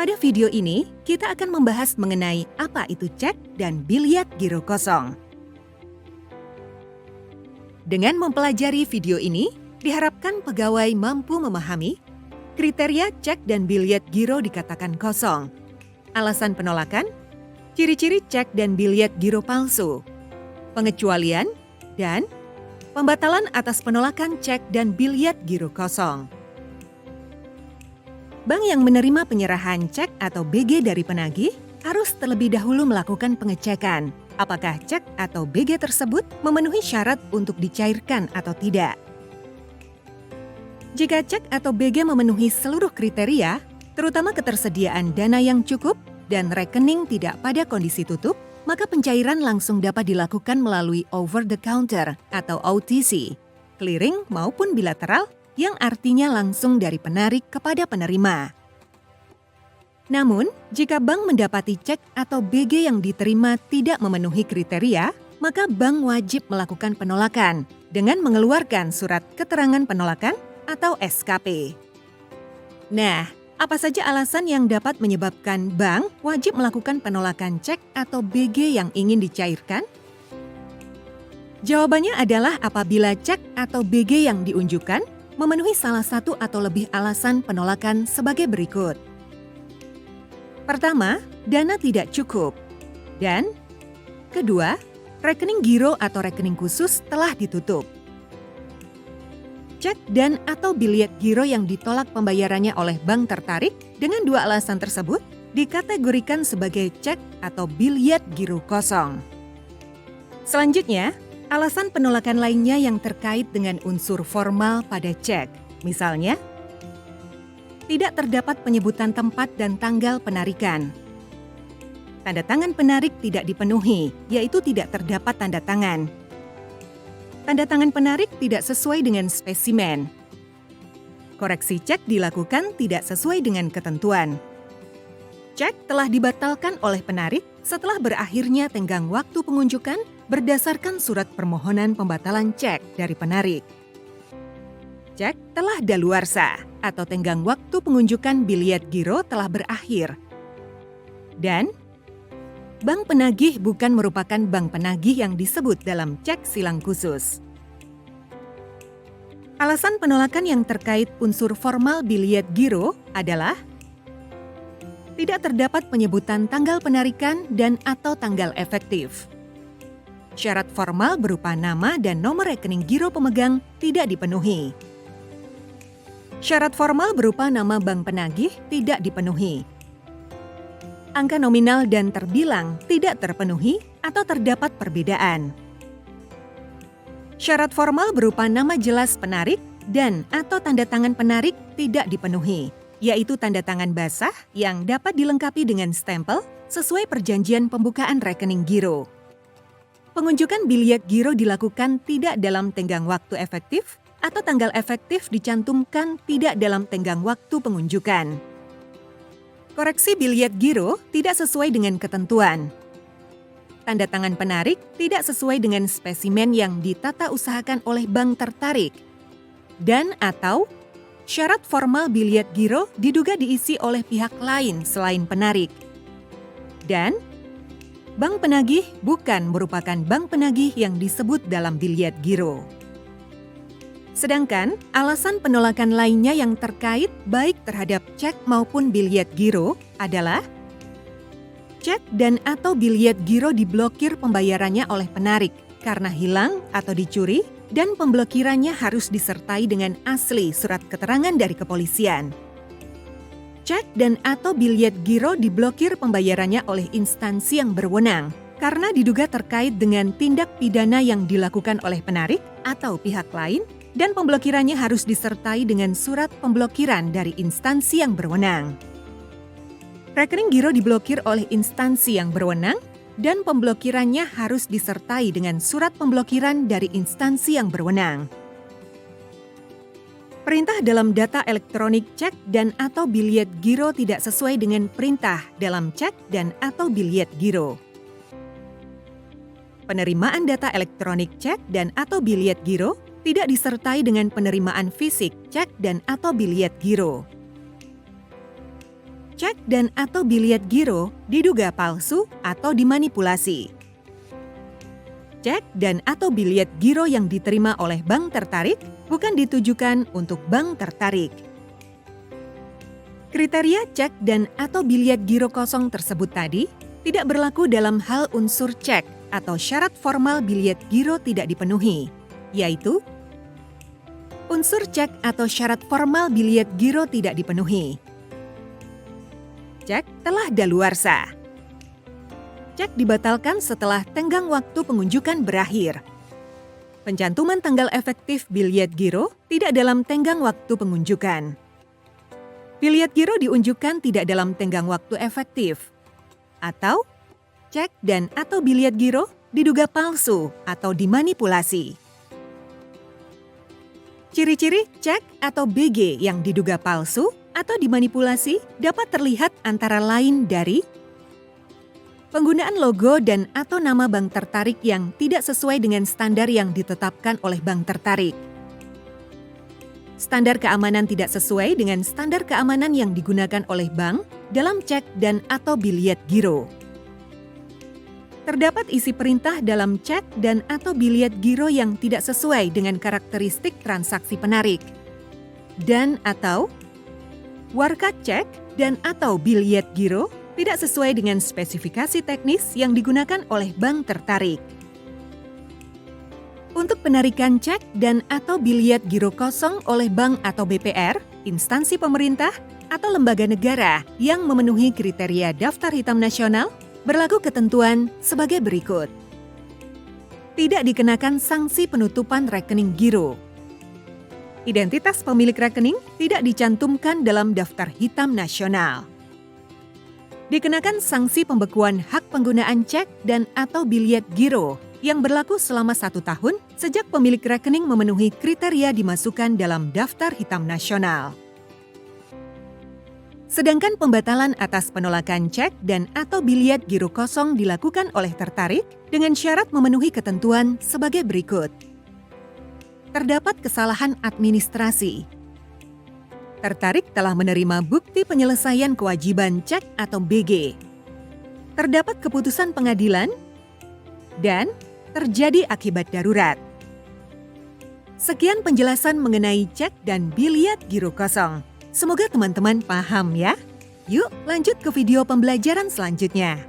Pada video ini, kita akan membahas mengenai apa itu cek dan biliet giro kosong. Dengan mempelajari video ini, diharapkan pegawai mampu memahami kriteria cek dan biliet giro dikatakan kosong, alasan penolakan, ciri-ciri cek dan biliet giro palsu, pengecualian, dan pembatalan atas penolakan cek dan biliet giro kosong. Bank yang menerima penyerahan cek atau BG dari penagih harus terlebih dahulu melakukan pengecekan apakah cek atau BG tersebut memenuhi syarat untuk dicairkan atau tidak. Jika cek atau BG memenuhi seluruh kriteria, terutama ketersediaan dana yang cukup dan rekening tidak pada kondisi tutup, maka pencairan langsung dapat dilakukan melalui over the counter atau OTC, clearing maupun bilateral, yang artinya langsung dari penarik kepada penerima. Namun, jika bank mendapati cek atau BG yang diterima tidak memenuhi kriteria, maka bank wajib melakukan penolakan dengan mengeluarkan surat keterangan penolakan atau SKP. Nah, apa saja alasan yang dapat menyebabkan bank wajib melakukan penolakan cek atau BG yang ingin dicairkan? Jawabannya adalah apabila cek atau BG yang diunjukkan memenuhi salah satu atau lebih alasan penolakan sebagai berikut. Pertama, dana tidak cukup. Dan kedua, rekening giro atau rekening khusus telah ditutup. Cek dan atau biliet giro yang ditolak pembayarannya oleh bank tertarik dengan dua alasan tersebut dikategorikan sebagai cek atau biliet giro kosong. Selanjutnya, alasan penolakan lainnya yang terkait dengan unsur formal pada cek, misalnya, tidak terdapat penyebutan tempat dan tanggal penarikan. Tanda tangan penarik tidak dipenuhi, yaitu tidak terdapat tanda tangan. Tanda tangan penarik tidak sesuai dengan spesimen. Koreksi cek dilakukan tidak sesuai dengan ketentuan. Cek telah dibatalkan oleh penarik setelah berakhirnya tenggang waktu pengunjukan berdasarkan surat permohonan pembatalan cek dari penarik. Cek telah daluarsa atau tenggang waktu pengunjukan biliet giro telah berakhir. Dan bank penagih bukan merupakan bank penagih yang disebut dalam cek silang khusus. Alasan penolakan yang terkait unsur formal biliet giro adalah tidak terdapat penyebutan tanggal penarikan dan atau tanggal efektif. Syarat formal berupa nama dan nomor rekening giro pemegang tidak dipenuhi. Syarat formal berupa nama bank penagih tidak dipenuhi. Angka nominal dan terbilang tidak terpenuhi atau terdapat perbedaan. Syarat formal berupa nama jelas penarik dan atau tanda tangan penarik tidak dipenuhi, yaitu tanda tangan basah yang dapat dilengkapi dengan stempel sesuai perjanjian pembukaan rekening giro. Pengunjukan biliet giro dilakukan tidak dalam tenggang waktu efektif atau tanggal efektif dicantumkan tidak dalam tenggang waktu pengunjukan. Koreksi biliet giro tidak sesuai dengan ketentuan. Tanda tangan penarik tidak sesuai dengan spesimen yang ditata usahakan oleh bank tertarik. Dan atau syarat formal biliet giro diduga diisi oleh pihak lain selain penarik. Dan bank penagih bukan merupakan bank penagih yang disebut dalam biliet giro. Sedangkan alasan penolakan lainnya yang terkait baik terhadap cek maupun biliet giro adalah cek dan atau biliet giro diblokir pembayarannya oleh penarik karena hilang atau dicuri dan pemblokirannya harus disertai dengan asli surat keterangan dari kepolisian. Cek dan atau biliet giro diblokir pembayarannya oleh instansi yang berwenang karena diduga terkait dengan tindak pidana yang dilakukan oleh penarik atau pihak lain dan pemblokirannya harus disertai dengan surat pemblokiran dari instansi yang berwenang. Rekening giro diblokir oleh instansi yang berwenang dan pemblokirannya harus disertai dengan surat pemblokiran dari instansi yang berwenang. Perintah dalam data elektronik cek dan atau biliet giro tidak sesuai dengan perintah dalam cek dan atau biliet giro. Penerimaan data elektronik cek dan atau biliet giro tidak disertai dengan penerimaan fisik cek dan atau biliet giro. cek dan atau biliet giro diduga palsu atau dimanipulasi. Cek dan atau biliet giro yang diterima oleh bank tertarik bukan ditujukan untuk bank tertarik. Kriteria cek dan atau biliet giro kosong tersebut tadi tidak berlaku dalam hal unsur cek atau syarat formal biliet giro tidak dipenuhi, yaitu unsur cek atau syarat formal biliet giro tidak dipenuhi. Cek telah daluarsa. Cek dibatalkan setelah tenggang waktu pengunjukan berakhir. Pencantuman tanggal efektif biliet giro tidak dalam tenggang waktu pengunjukan. Biliet giro diunjukkan tidak dalam tenggang waktu efektif. Atau cek dan atau biliet giro diduga palsu atau dimanipulasi. Ciri-ciri cek atau BG yang diduga palsu atau dimanipulasi dapat terlihat antara lain dari penggunaan logo dan atau nama bank tertarik yang tidak sesuai dengan standar yang ditetapkan oleh bank tertarik. Standar keamanan tidak sesuai dengan standar keamanan yang digunakan oleh bank dalam cek dan atau biliet giro. Terdapat isi perintah dalam cek dan atau biliet giro yang tidak sesuai dengan karakteristik transaksi penarik. Dan atau warka cek dan atau biliet giro tidak sesuai dengan spesifikasi teknis yang digunakan oleh bank tertarik. Untuk penarikan cek dan atau biliet giro kosong oleh bank atau BPR, instansi pemerintah, atau lembaga negara yang memenuhi kriteria daftar hitam nasional, berlaku ketentuan sebagai berikut. Tidak dikenakan sanksi penutupan rekening giro. Identitas pemilik rekening tidak dicantumkan dalam daftar hitam nasional. Dikenakan sanksi pembekuan hak penggunaan cek dan atau biliet giro yang berlaku selama 1 tahun sejak pemilik rekening memenuhi kriteria dimasukkan dalam daftar hitam nasional. Sedangkan pembatalan atas penolakan cek dan atau biliet giro kosong dilakukan oleh tertarik dengan syarat memenuhi ketentuan sebagai berikut. Terdapat kesalahan administrasi. Tertarik telah menerima bukti penyelesaian kewajiban cek atau BG. Terdapat keputusan pengadilan dan terjadi akibat darurat. Sekian penjelasan mengenai cek dan biliet giro kosong. Semoga teman-teman paham ya. Yuk lanjut ke video pembelajaran selanjutnya.